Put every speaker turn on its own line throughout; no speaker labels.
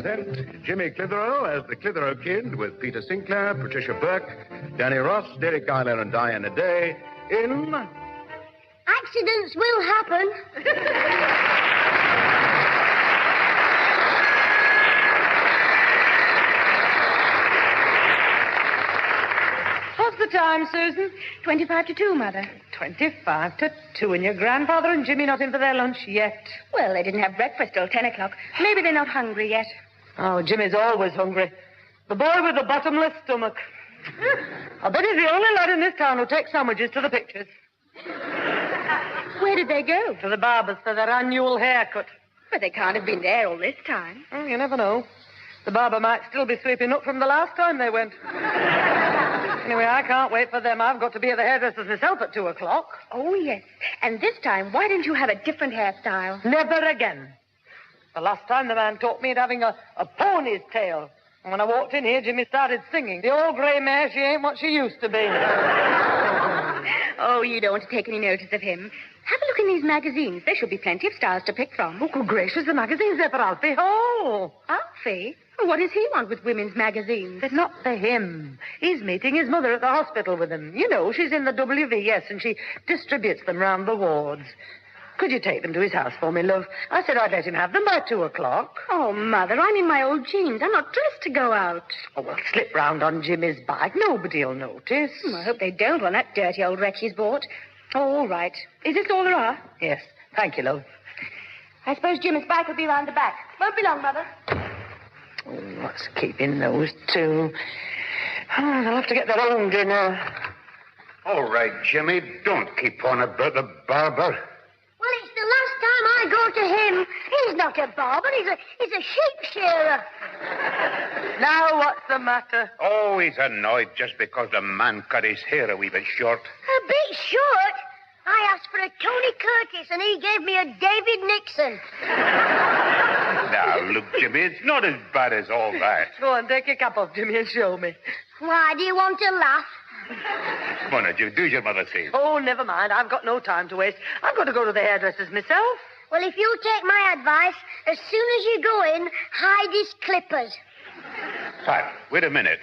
present Jimmy Clitheroe as the Clitheroe Kid with Peter Sinclair, Patricia Burke, Danny Ross, Derek Eiler, and Diana Day in...
Accidents will happen.
What's the time, Susan?
25 to 2, Mother.
25 to 2, and your grandfather and Jimmy not in for their lunch yet.
Well, they didn't have breakfast till 10 o'clock. Maybe they're not hungry yet.
Oh, Jimmy's always hungry. The boy with the bottomless stomach. I bet he's the only lad in this town who takes sandwiches to the pictures.
Where did they go?
To the barber's for their annual haircut.
But they can't have been there all this time.
Oh, you never know. The barber might still be sweeping up from the last time they went. Anyway, I can't wait for them. I've got to be at the hairdresser's myself at 2 o'clock.
Oh, yes. And this time, why didn't you have a different hairstyle?
Never again. The last time the man taught me at having a pony's tail. And when I walked in here, Jimmy started singing. The old grey mare, she ain't what she used to be.
Oh, you don't want to take any notice of him. Have a look in these magazines. There should be plenty of stars to pick from.
Oh, good gracious, the magazines are for Alfie Hall.
Alfie? What does he want with women's magazines?
They're not for him. He's meeting his mother at the hospital with him. You know, she's in the WVS, and she distributes them round the wards. Could you take them to his house for me, love? I said I'd let him have them by 2 o'clock.
Oh, Mother, I'm in my old jeans. I'm not dressed to go out.
Oh, well, slip round on Jimmy's bike. Nobody'll notice.
I hope they don't on that dirty old wreck he's bought. Oh, all right. Is this all there are?
Yes. Thank you, love.
I suppose Jimmy's bike will be round the back. Won't be long, Mother.
Oh, what's keeping those two? Oh, they'll have to get their own dinner.
All right, Jimmy, don't keep on about the barber.
Well, it's the last time I go to him. He's not a barber. He's a sheep shearer.
Now, what's the matter?
Oh, he's annoyed just because the man cut his hair a wee bit short.
A bit short? I asked for a Tony Curtis, and he gave me a David Nixon.
Now, look, Jimmy, it's not as bad as all that.
Go on, take your cap off, Jimmy, and show me.
Why, do you want to laugh?
Come on, Jim, do as your mother says.
Oh, never mind. I've got no time to waste. I've got to go to the hairdresser's myself.
Well, if you take my advice, as soon as you go in, hide his clippers.
Pat, wait a minute.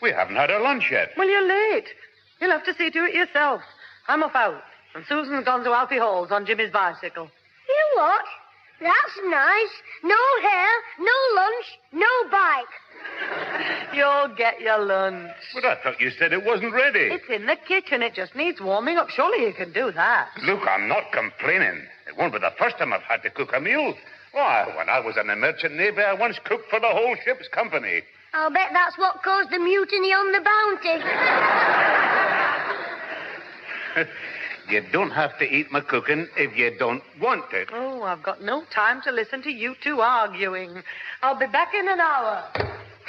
We haven't had our lunch yet.
Well, you're late. You'll have to see to it yourself. I'm off out, and Susan's gone to Alfie Hall's on Jimmy's bicycle.
You what? That's nice. No hair, no lunch, no bike.
You'll get your lunch.
But I thought you said it wasn't ready.
It's in the kitchen. It just needs warming up. Surely you can do that.
Look, I'm not complaining. It won't be the first time I've had to cook a meal. Why, when I was in the merchant navy, I once cooked for the whole ship's company.
I'll bet that's what caused the mutiny on the Bounty.
You don't have to eat my cooking if you don't want it.
Oh, I've got no time to listen to you two arguing. I'll be back in an hour.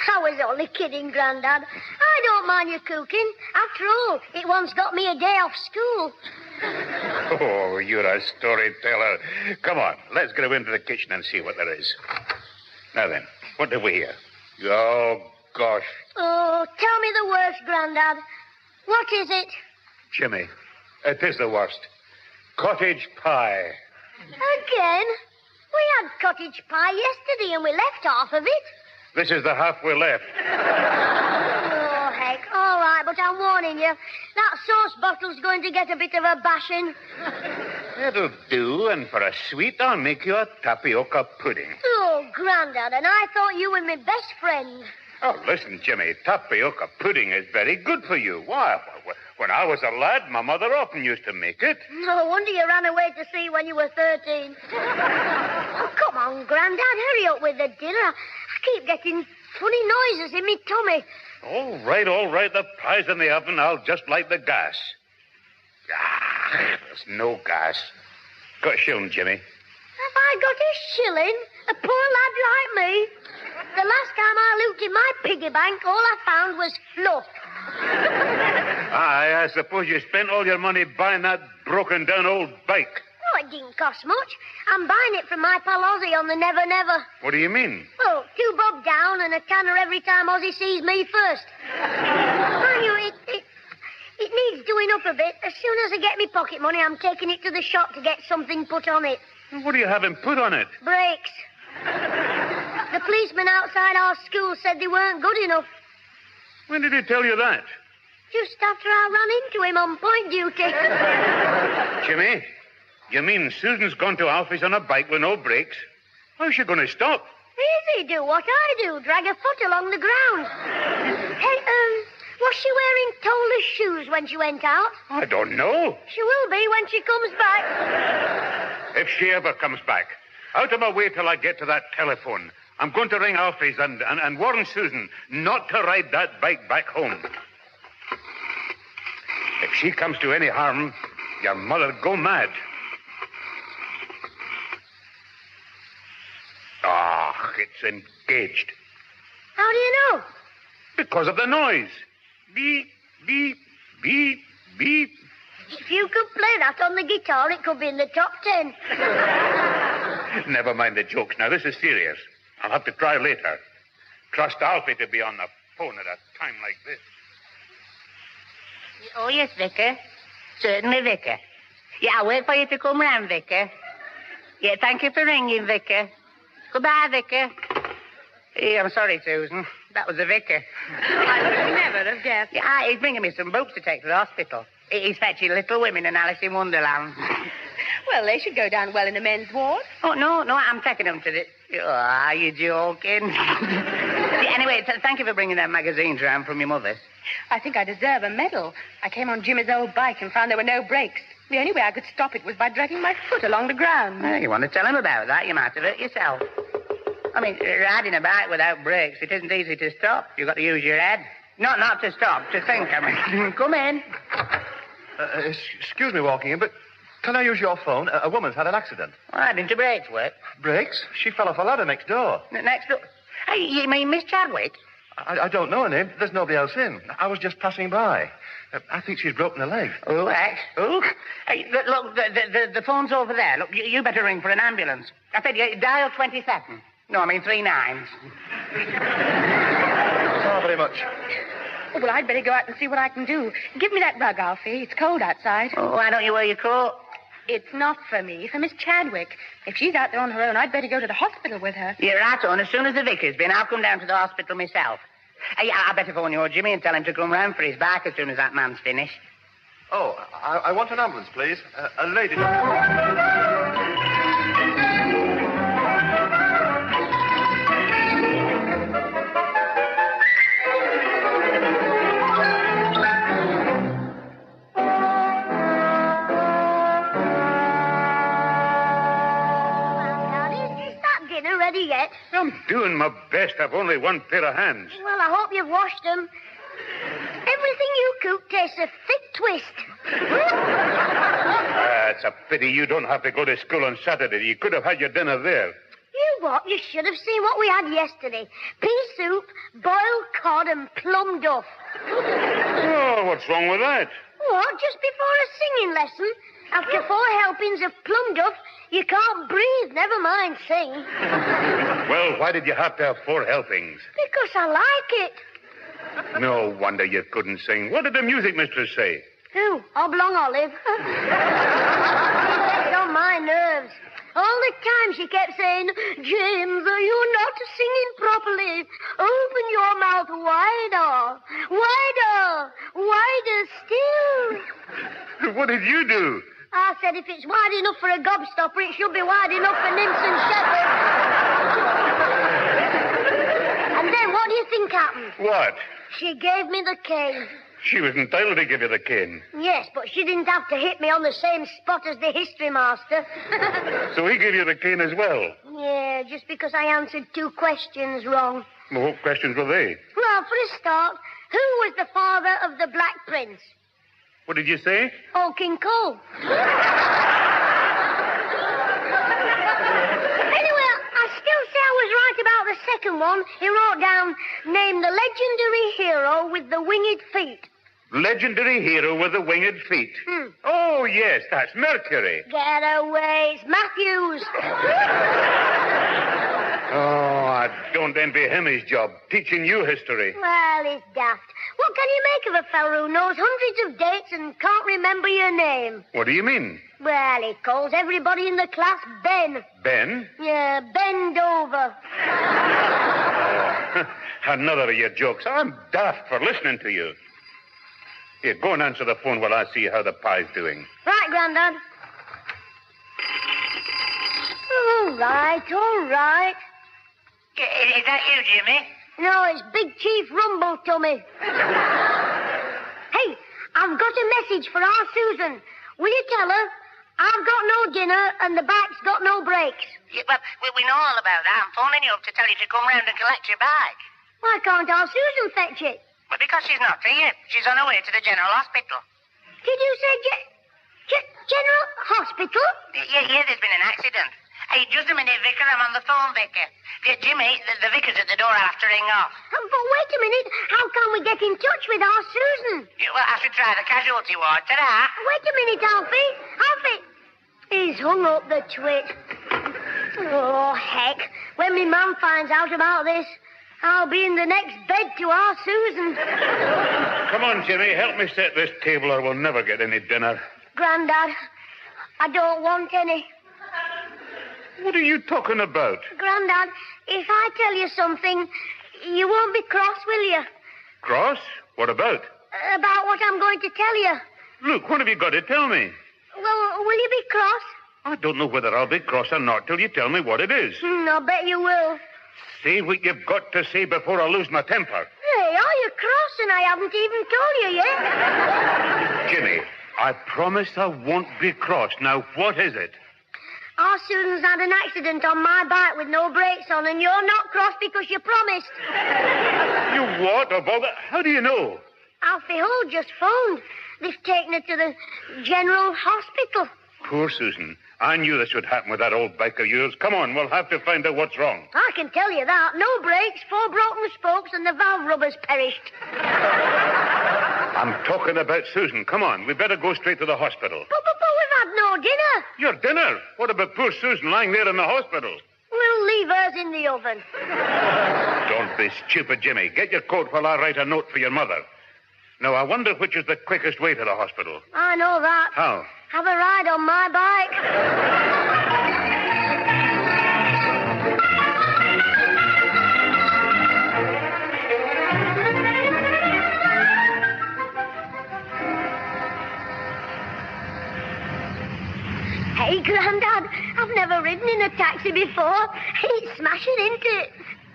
I was only kidding, Grandad. I don't mind you cooking. After all, it once got me a day off school.
Oh, you're a storyteller. Come on, let's go into the kitchen and see what there is. Now then, what have we here? Oh, gosh.
Oh, tell me the worst, Grandad. What is it?
Jimmy, it is the worst. Cottage pie.
Again? We had cottage pie yesterday and we left half of it.
This is the half we left.
Oh, heck. All right, but I'm warning you. That sauce bottle's going to get a bit of a bashing.
It'll do, and for a sweet, I'll make you a tapioca pudding.
Oh, Grandad, and I thought you were my best friend.
Oh, listen, Jimmy, tapioca pudding is very good for you. Why, when I was a lad, my mother often used to make it.
No wonder you ran away to sea when you were 13. Oh, come on, Grandad, hurry up with the dinner. I keep getting funny noises in my tummy.
All right, the pie's in the oven. I'll just light the gas. There's no gas. Got a shilling, Jimmy.
Have I got a shilling? A poor lad like me? The last time I looked in my piggy bank, all I found was fluff.
I suppose you spent all your money buying that broken-down old bike.
Oh, it didn't cost much. I'm buying it from my pal Ozzy on the Never Never.
What do you mean?
Well, 2 bob down and a tanner every time Ozzy sees me first. Mind you, it needs doing up a bit. As soon as I get me pocket money, I'm taking it to the shop to get something put on it.
What are you having put on it?
Brakes. The policeman outside our school said they weren't good enough.
When did he tell you that?
Just after I ran into him on point duty.
Jimmy, you mean Susan's gone to Alfie's on a bike with no brakes? How's she going to stop?
Easy, do what I do. Drag her foot along the ground. Hey, was she wearing toeless shoes when she went out?
I don't know.
She will be when she comes back.
If she ever comes back. Out of my way till I get to that telephone. I'm going to ring Alfie's and warn Susan not to ride that bike back home. If she comes to any harm, your mother'll go mad. Ah, it's engaged.
How do you know?
Because of the noise. Beep, beep, beep, beep.
If you could play that on the guitar, it could be in the top 10.
Never mind the jokes. Now, this is serious. I'll have to try later. Trust Alfie to be on the phone at a time like this.
Oh, yes, Vicar. Certainly, Vicar. Yeah, I'll wait for you to come round, Vicar. Yeah, thank you for ringing, Vicar. Goodbye, Vicar. Yeah, I'm sorry, Susan. That was the Vicar.
I would never have guessed.
Yeah, he's bringing me some books to take to the hospital. He's fetching Little Women and Alice in Wonderland.
Well, they should go down well in the men's ward.
Oh, no, I'm taking them to the... Oh, are you joking? Yeah, anyway, thank you for bringing them magazines round from your mother's.
I think I deserve a medal. I came on Jimmy's old bike and found there were no brakes. The only way I could stop it was by dragging my foot along the ground.
Well, you want to tell him about that? You might have hurt yourself. I mean, riding a bike without brakes, it isn't easy to stop. You've got to use your head. Not to stop, to think. I mean, come in.
Excuse me walking in, but can I use your phone? A woman's had an accident.
Why didn't your brakes work?
Brakes? She fell off a ladder next door.
Next door? Hey, you mean Miss Chadwick?
I don't know her name. There's nobody else in. I was just passing by. I think she's broken her leg.
Oh, X. Oh. Hey, look, the phone's over there. Look, you better ring for an ambulance. I said, dial 27. No, I mean 3 9s.
Not very much.
Oh, well, I'd better go out and see what I can do. Give me that rug, Alfie. It's cold outside.
Oh, why don't you wear your coat?
It's not for me, for Miss Chadwick. If she's out there on her own, I'd better go to the hospital with her.
Yeah, right on. As soon as the vicar's been, I'll come down to the hospital myself. Hey, I better phone your Jimmy and tell him to come round for his bike as soon as that man's finished.
Oh, I want an ambulance, please. A lady...
Ready yet?
I'm doing my best. I've only one pair of hands.
Well, I hope you've washed them. Everything you cook tastes a thick twist.
It's a pity you don't have to go to school on Saturday. You could have had your dinner there.
You what? You should have seen what we had yesterday. Pea soup, boiled cod, and plum duff.
Oh, what's wrong with that?
What? Just before a singing lesson? After 4 helpings of plum duff, you can't breathe, never mind sing.
Well, why did you have to have 4 helpings?
Because I like it.
No wonder you couldn't sing. What did the music mistress say?
Who? Oblong Olive. It's on my nerves. All the time she kept saying, James, you're not singing properly. Open your mouth wider. Wider. Wider still.
What did you do?
I said if it's wide enough for a gobstopper, it should be wide enough for nymphs and shepherds. And then what do you think happened?
What?
She gave me the cane.
She was entitled to give you the cane.
Yes, but she didn't have to hit me on the same spot as the history master.
So he gave you the cane as well?
Yeah, just because I answered 2 questions wrong.
Well, what questions were they?
Well, for a start, who was the father of the Black Prince?
What did you say?
Oh, King Cole. Anyway, I still say I was right about the second one. He wrote down, name the legendary hero with the winged feet.
Legendary hero with the winged feet. Oh, yes, that's Mercury.
Get away. It's Matthews.
Oh, I don't envy him his job, teaching you history.
Well, it's daft. What can you make of a fellow who knows hundreds of dates and can't remember your name?
What do you mean?
Well, he calls everybody in the class Ben.
Ben?
Yeah, bend over.
Another of your jokes. I'm daft for listening to you. Here, go and answer the phone while I see how the pie's doing.
Right, Grandad. All right.
Is that you, Jimmy?
No, it's Big Chief Rumble Tummy. Hey, I've got a message for our Susan. Will you tell her? I've got no dinner and the bike's got no brakes.
Yeah, well, we know all about that. I'm phoning you up to tell you to come round and collect your bike.
Why can't our Susan fetch it?
Well, because she's not here. She's on her way to the General Hospital.
Did you say General Hospital?
Yeah, there's been an accident. Hey, just a minute, Vicar. I'm on the phone, Vicar. Yeah, Jimmy, the vicar's at the door. I'll have to ring off.
But wait a minute. How can we get in touch with our Susan?
Yeah, well, I should try the casualty ward. Ta-da.
Wait a minute, Alfie. He's hung up the twit. Oh, heck. When my mum finds out about this, I'll be in the next bed to our Susan.
Come on, Jimmy. Help me set this table or we'll never get any dinner.
Grandad, I don't want any.
What are you talking about?
Grandad, if I tell you something, you won't be cross, will you?
Cross? What about?
About what I'm going to tell you.
Look, what have you got to tell me?
Well, will you be cross?
I don't know whether I'll be cross or not till you tell me what it is.
I bet you will.
Say what you've got to say before I lose my temper.
Hey, are you cross and I haven't even told you yet?
Jimmy, I promise I won't be cross. Now, what is it?
Our Susan's had an accident on my bike with no brakes on, and you're not cross because you promised.
You what? Of all that? How do you know?
Alfie Hull just phoned. They've taken her to the General Hospital.
Poor Susan. I knew this would happen with that old bike of yours. Come on, we'll have to find out what's wrong.
I can tell you that. No brakes, 4 broken spokes, and the valve rubbers perished.
I'm talking about Susan. Come on, we better go straight to the hospital.
But we've had no dinner.
Your dinner? What about poor Susan lying there in the hospital?
We'll leave hers in the oven.
Don't be stupid, Jimmy. Get your coat while I write a note for your mother. Now, I wonder which is the quickest way to the hospital.
I know that.
How?
Have a ride on my bike. Hey, Grandad, I've never ridden in a taxi before. It's smashing, isn't it?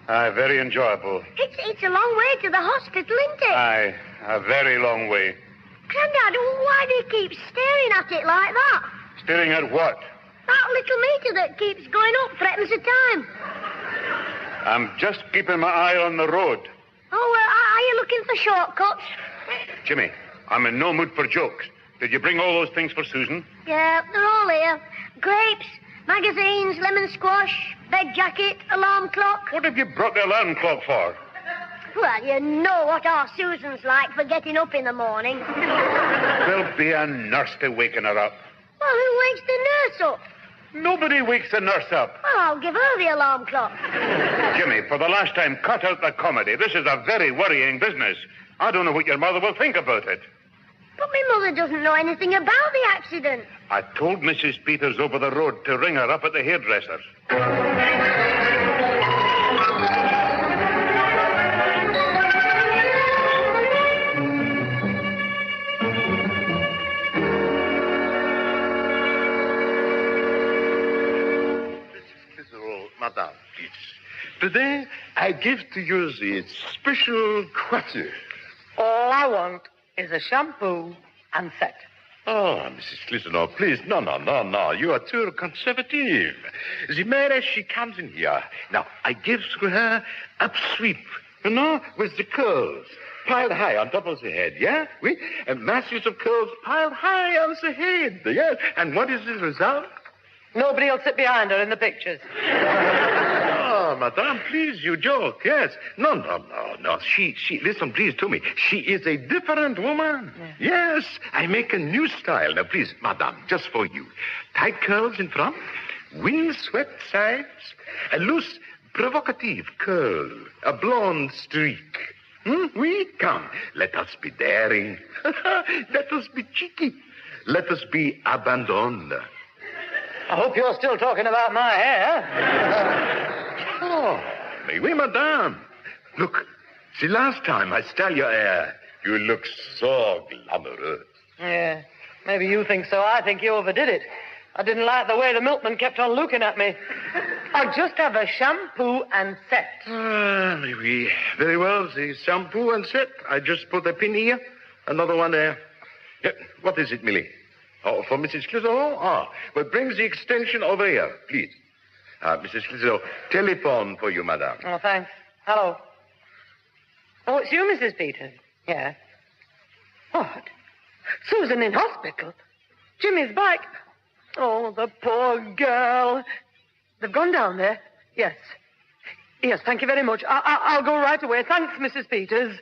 Aye, very enjoyable.
It's a long way to the hospital, isn't it?
Aye, a very long way.
Grandad, why do you keep staring at it like that?
Staring at what?
That little meter that keeps going up threatens the time.
I'm just keeping my eye on the road.
Oh, are you looking for shortcuts?
Jimmy, I'm in no mood for jokes. Did you bring all those things for Susan?
Yeah, they're all here. Grapes, magazines, lemon squash, bed jacket, alarm clock.
What have you brought the alarm clock for?
Well, you know what our Susan's like for getting up in the morning.
There'll be a nurse to waken her up.
Well, who wakes the nurse up?
Nobody wakes the nurse up.
Well, I'll give her the alarm clock.
Jimmy, for the last time, cut out the comedy. This is a very worrying business. I don't know what your mother will think about it.
But my mother doesn't know anything about the accident.
I told Mrs. Peters over the road to ring her up at the hairdresser's.
Madame, please. Today, I give to you the special quarter.
All I want is a shampoo and set.
Oh, Mrs. Clitheroe, please. No. You are too conservative. The mayor, she comes in here. Now, I give to her upsweep, with the curls piled high on top of the head, yeah? Oui? And masses of curls piled high on the head, yes? And what is the result?
Nobody will sit behind her in the pictures.
Oh, madame, please, you joke, yes. No. She, listen, please, to me. She is a different woman. Yeah. Yes, I make a new style. Now, please, madame, just for you. Tight curls in front, windswept sides, a loose provocative curl, a blonde streak. Oui, come, let us be daring. Let us be cheeky. Let us be abandoned.
I hope you're still talking about my hair.
Oh, mais oui, madame. Look, see, last time I style your hair, you look so glamorous.
Yeah, maybe you think so. I think you overdid it. I didn't like the way the milkman kept on looking at me. I'll just have a shampoo and set.
Mais oui. Very well, the shampoo and set. I just put a pin here, another one there. Yeah, what is it, Millie? Oh, for Mrs. Clitheroe? Well, bring the extension over here, please. Mrs. Clitheroe, telephone for you, madame.
Oh, thanks. Hello. Oh, it's you, Mrs. Peters? Yeah. What? Susan in hospital? Jimmy's bike? Oh, the poor girl. They've gone down there? Yes. Yes, thank you very much. I'll go right away. Thanks, Mrs. Peters.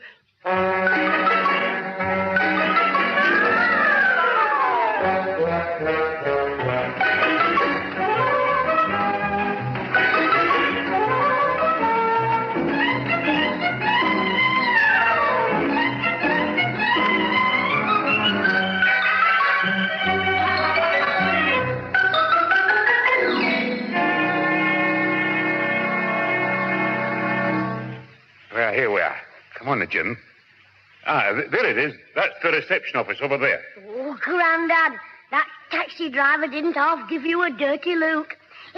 Well, here we are. Come on, Jim. There it is. That's the reception office over there.
Oh, Grandad, that taxi driver didn't half give you a dirty look.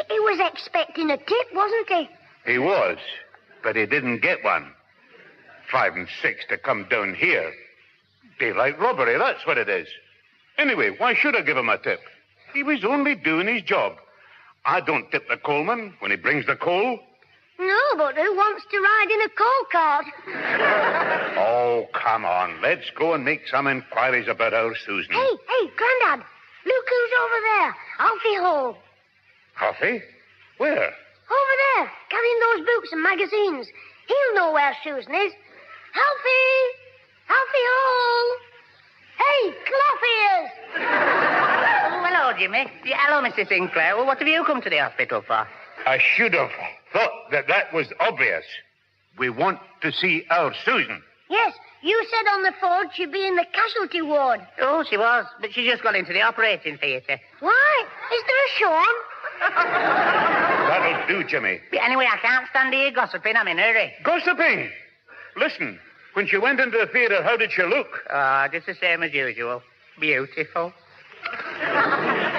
He was expecting a tip, wasn't he?
He was, but he didn't get one. 5 and 6 to come down here. Daylight robbery, that's what it is. Anyway, why should I give him a tip? He was only doing his job. I don't tip the coalman when he brings the coal.
No, but who wants to ride in a coal cart?
Oh, come on. Let's go and make some inquiries about our Susan.
Hey, Grandad, look who's over there. Alfie Hall.
Alfie? Where?
Over there, carrying those books and magazines. He'll know where Susan is. Alfie! Alfie Hall! Hey, cloth ears!
Oh, hello, Jimmy. Yeah, hello, Mr. Sinclair. Well, what have you come to the hospital for?
I should have thought that was obvious. We want to see our Susan.
Yes, you said on the phone she'd be in the casualty ward.
Oh, she was, but she just got into the operating theatre.
Why? Is there a Sean?
That'll do, Jimmy.
Yeah, anyway, I can't stand here gossiping. I'm in a hurry.
Gossiping? Listen, when she went into the theatre, how did she look?
Just the same as usual. Beautiful.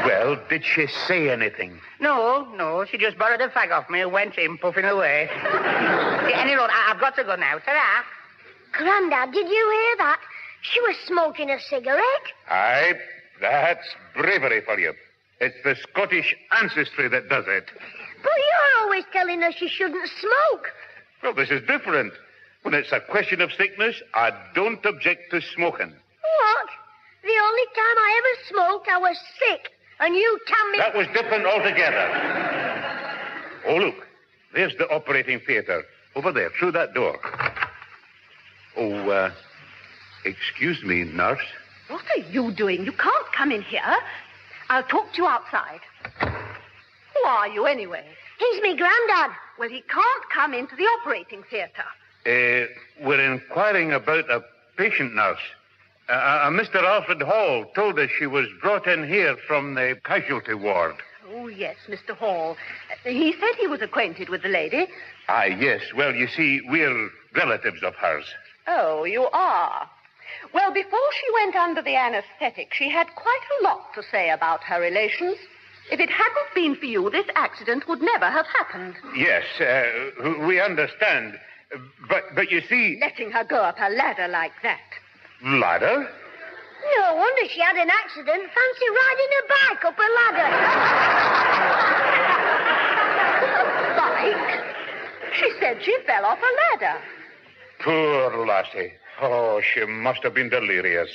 Well, did she say anything?
No, she just borrowed a fag off me and went in puffing away. Yeah, anyway, I've got to go now. Ta-ra.
Grandad, did you hear that? She was smoking a cigarette.
Aye, that's bravery for you. It's the Scottish ancestry that does it.
But you're always telling her she shouldn't smoke.
Well, this is different. When it's a question of sickness, I don't object to smoking.
What? The only time I ever smoked, I was sick. And you tell me...
That was different altogether. Oh, look. There's the operating theatre. Over there, through that door. Oh, excuse me, nurse.
What are you doing? You can't come in here. I'll talk to you outside. Who are you, anyway?
He's me granddad.
Well, he can't come into the operating theatre.
We're inquiring about a patient, nurse. Mr. Alfred Hall told us she was brought in here from the casualty ward.
Oh, yes, Mr. Hall. He said he was acquainted with the lady.
Yes. Well, you see, we're relatives of hers.
Oh, you are. Well, before she went under the anesthetic, she had quite a lot to say about her relations. If it hadn't been for you, this accident would never have happened.
Yes, we understand. But you see...
Letting her go up a ladder like that.
Ladder?
No wonder she had an accident. Fancy riding a bike up a ladder.
Bike? She said she fell off a ladder.
Poor lassie. Oh, she must have been delirious.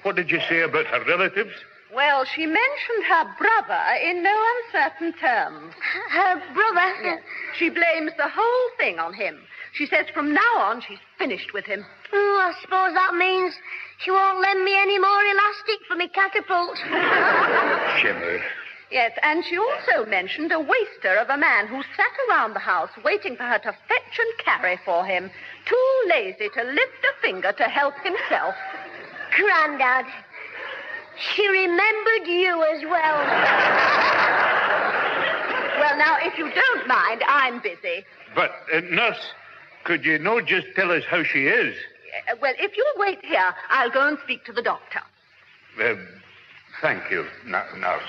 What did you say about her relatives?
Well, she mentioned her brother in no uncertain terms.
Her brother?
Yes. She blames the whole thing on him. She says from now on she's finished with him.
Oh, I suppose that means she won't lend me any more elastic for me catapult.
Jimmy.
Yes, and she also mentioned a waster of a man who sat around the house waiting for her to fetch and carry for him, too lazy to lift a finger to help himself.
Grandad, she remembered you as well.
Well, now, if you don't mind, I'm busy.
But, nurse, could you not just tell us how she is?
Well, if you'll wait here, I'll go and speak to the doctor.
Thank you, nurse.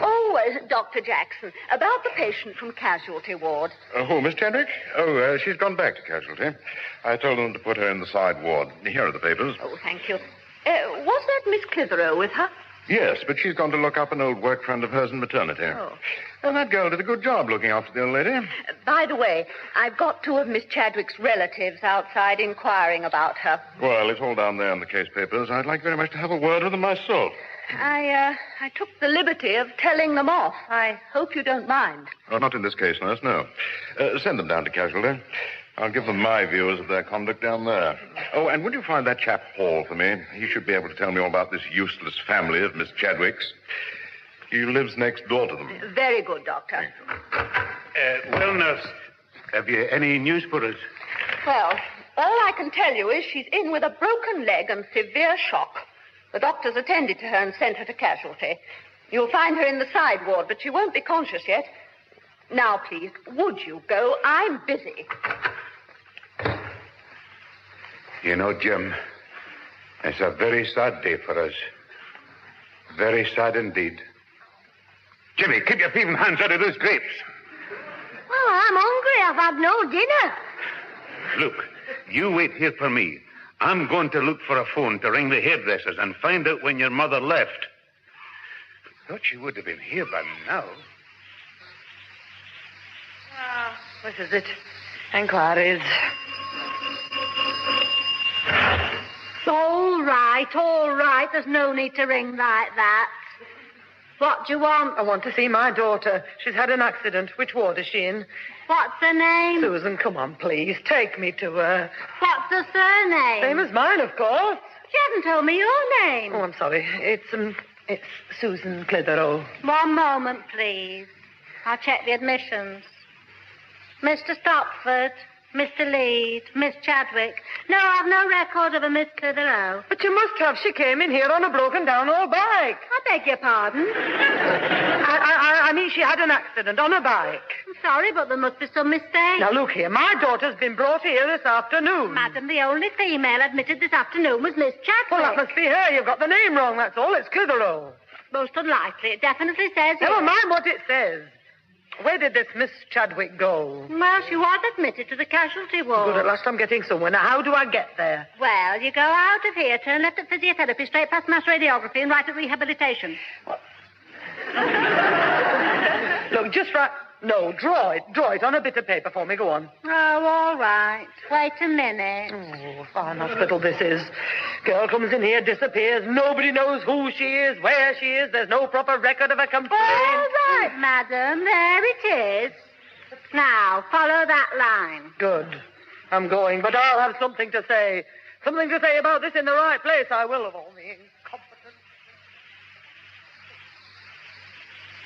Oh, Dr. Jackson, about the patient from casualty ward.
Who, Miss Chadwick? Oh, she's gone back to casualty. I told them to put her in the side ward. Here are the papers.
Oh, thank you. Was that Miss Clitheroe with her?
Yes, but she's gone to look up an old work friend of hers in maternity.
Oh.
And that girl did a good job looking after the old lady.
By the way, I've got two of Miss Chadwick's relatives outside inquiring about her.
Well, it's all down there in the case papers. I'd like very much to have a word with them myself.
I took the liberty of telling them off. I hope you don't mind.
Oh, not in this case, nurse, no. Send them down to casualty. I'll give them my views of their conduct down there. Oh, and would you find that chap Paul for me? He should be able to tell me all about this useless family of Miss Chadwick's. He lives next door to them.
Very good, Doctor.
Well, nurse, have you any news for us?
Well, all I can tell you is she's in with a broken leg and severe shock. The doctors attended to her and sent her to casualty. You'll find her in the side ward, but she won't be conscious yet. Now, please, would you go? I'm busy.
You know, Jim, it's a very sad day for us. Very sad indeed. Jimmy, keep your thieving hands out of those grapes.
Well, I'm hungry. I've had no dinner.
Look, you wait here for me. I'm going to look for a phone to ring the hairdressers and find out when your mother left. Thought she would have been here by now.
What is it? Enquiries.
All right. There's no need to ring like that. What do you want?
I want to see my daughter. She's had an accident. Which ward is she in?
What's her name?
Susan, come on, please. Take me to her.
What's her surname?
Same as mine, of course.
She hasn't told me your name.
Oh, I'm sorry. It's Susan Clitheroe.
One moment, please. I'll check the admissions. Mr. Stopford, Mr. Lead, Miss Chadwick. No, I've no record of a Miss Clitheroe.
But you must have. She came in here on a broken-down old bike.
I beg your pardon.
I mean, she had an accident on a bike.
I'm sorry, but there must be some mistake.
Now, look here. My daughter's been brought here this afternoon.
Madam, the only female admitted this afternoon was Miss Chadwick.
Well, that must be her. You've got the name wrong, that's all. It's Clitheroe.
Most unlikely. It definitely says
Never
here.
mind what it says. Where did this Miss Chadwick go?
Well, she was admitted to the casualty ward.
Good, at last I'm getting somewhere. Now, how do I get there?
Well, you go out of here, turn left at physiotherapy, straight past mass radiography, and right at rehabilitation.
Look, just write... No, draw it on a bit of paper for me. Go on.
Oh, all right. Wait a minute.
Oh, fine hospital this is. Girl comes in here, disappears. Nobody knows who she is, where she is. There's no proper record of a complaint.
All right, madam. There it is. Now, follow that line.
Good. I'm going, but I'll have something to say. Something to say about this in the right place, I will, of all the incompetence.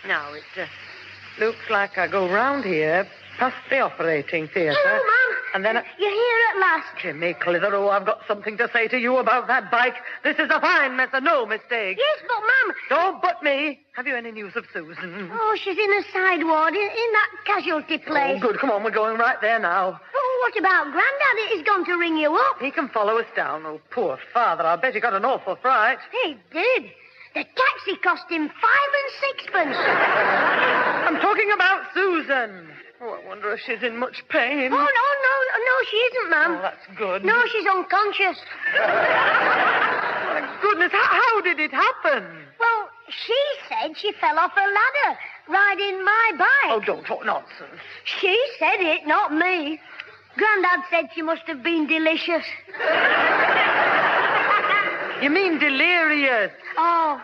Now, it looks like I go round here, past the operating theatre.
Hello, Mum.
And then
You're here at last.
Jimmy Clitheroe, I've got something to say to you about that bike. This is a fine mess, and no mistake.
Yes, but, Mum...
Don't but me. Have you any news of Susan?
Oh, she's in a side ward, in that casualty place.
Oh, good. Come on, we're going right there now.
Oh, what about Grandad? He's going to ring you up.
He can follow us down. Oh, poor father. I bet he got an awful fright.
He did. The taxi cost him 5 and 6pence.
I'm talking about Susan. Oh, I wonder if she's in much pain.
Oh, no, she isn't, Mum.
Oh, that's good.
No, she's unconscious.
My goodness, how did it happen?
Well, she said she fell off a ladder riding my bike.
Oh, don't talk nonsense.
She said it, not me. Grandad said she must have been delicious.
You mean delirious?
Oh,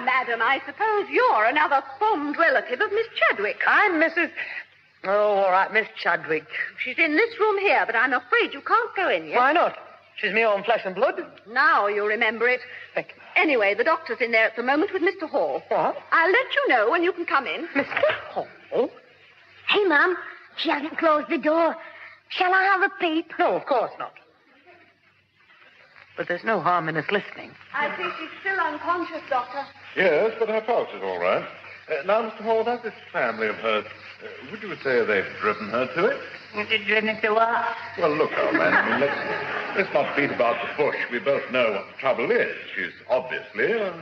madam, I suppose you're another fond relative of Miss Chadwick.
I'm Mrs... Oh, all right, Miss Chadwick.
She's in this room here, but I'm afraid you can't go in yet.
Why not? She's my own flesh and blood.
Now you remember it.
Thank you.
Anyway, the doctor's in there at the moment with Mr. Hall.
What?
I'll let you know when you can come in.
Mr. Hall?
Hey, Mum, she hasn't closed the door. Shall I have a peep?
No, of course not. But there's no harm in us listening.
I think she's still unconscious, Doctor.
Yes, but her pulse is all right. Now, Mr. Hall, about this family of hers, would you say they've driven her to it?
Driven it to what?
Well, look, old man, I mean, let's not beat about the bush. We both know what the trouble is. She's obviously a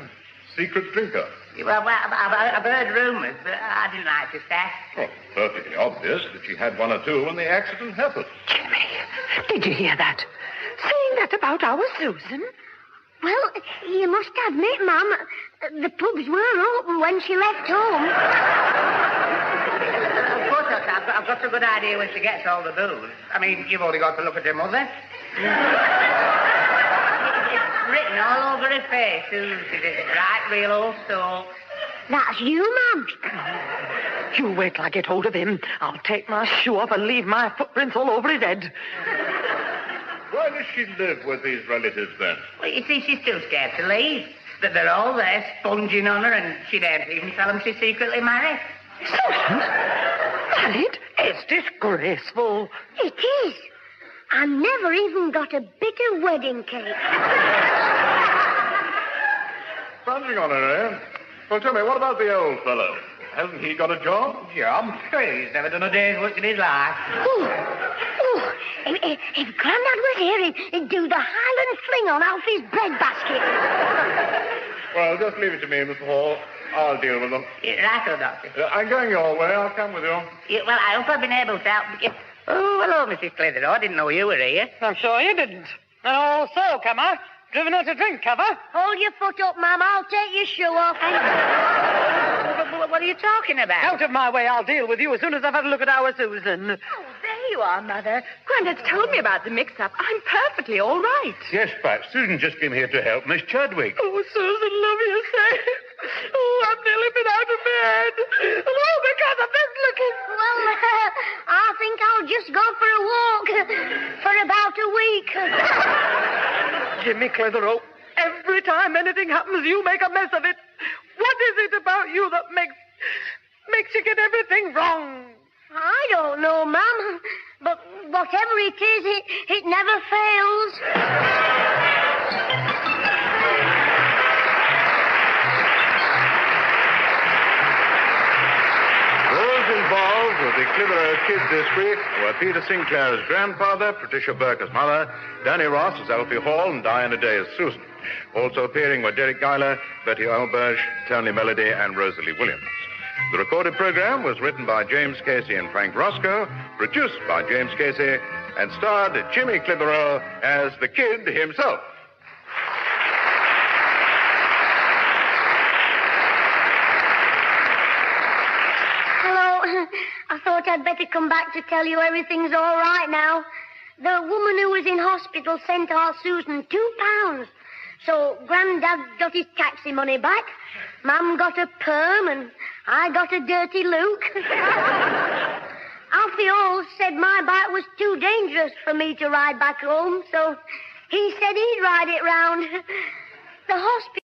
secret drinker.
Well, I've heard rumours, but I didn't like to say.
Well, perfectly obvious that she had one or two when the accident happened.
Jimmy, did you hear that? Saying that about our Susan?
Well, you must admit, Mum, the pubs were open when she left home.
Of course, Doctor, I've got a good idea when she gets all the booze. I mean, you've only got to look at her mother. It's written all over her face, Susie. It's right, real old soul.
That's you, Mum.
You wait till I get hold of him. I'll take my shoe off and leave my footprints all over his head.
Why does she live with these relatives, then?
Well, you see, she's too scared to leave. That they're all there sponging on her, and she daren't even tell them she's secretly married.
Susan? Married? It's disgraceful.
It is. I never even got a bit of wedding cake.
Sponging on her, eh? Well, tell me, what about the old fellow? Hasn't he got a job?
Job? He's never done a day's work in his life.
If Grandad was here, he'd do the Highland fling on Alfie's breadbasket.
Well, just leave it to me, Mr. Hall. I'll deal with them.
Right, Doctor.
I'm going your way. I'll come with you.
Well, I hope I've been able to help you. Oh, hello, Mrs. Clitheroe. I didn't know you were here.
I'm sure you didn't. And also, come on. Driven her to drink, have I?
Hold your foot up, Mum. I'll take your shoe off.
What are you talking about?
Out of my way. I'll deal with you as soon as I've had a look at our Susan.
Oh, there you are, Mother. Grandad's told me about the mix-up. I'm perfectly all right.
Yes, Pat. Susan just came here to help Miss Chadwick.
Oh, Susan, love you, say. Oh, I've nearly been out of bed. And all because of this little...
Well, I think I'll just go for a walk for about a week.
Jimmy Clitheroe, every time anything happens, you make a mess of it. What is it about you that makes you get everything wrong?
I don't know, Mum. But whatever it is, it never fails.
Those involved with the Clitheroe Kids this week were Peter Sinclair's grandfather, Patricia Burke as mother, Danny Ross as Alfie Hall, and Diana Day as Susan. Also appearing were Derek Guyler, Betty Alberge, Tony Melody, and Rosalie Williams. The recorded program was written by James Casey and Frank Roscoe, produced by James Casey, and starred Jimmy Clitheroe as the kid himself.
Hello. I thought I'd better come back to tell you everything's all right now. The woman who was in hospital sent our Susan £2. So Grandad got his taxi money back, Mum got a perm, and I got a dirty Luke. Alfie Hall said my bike was too dangerous for me to ride back home, so he said he'd ride it round. The hospital...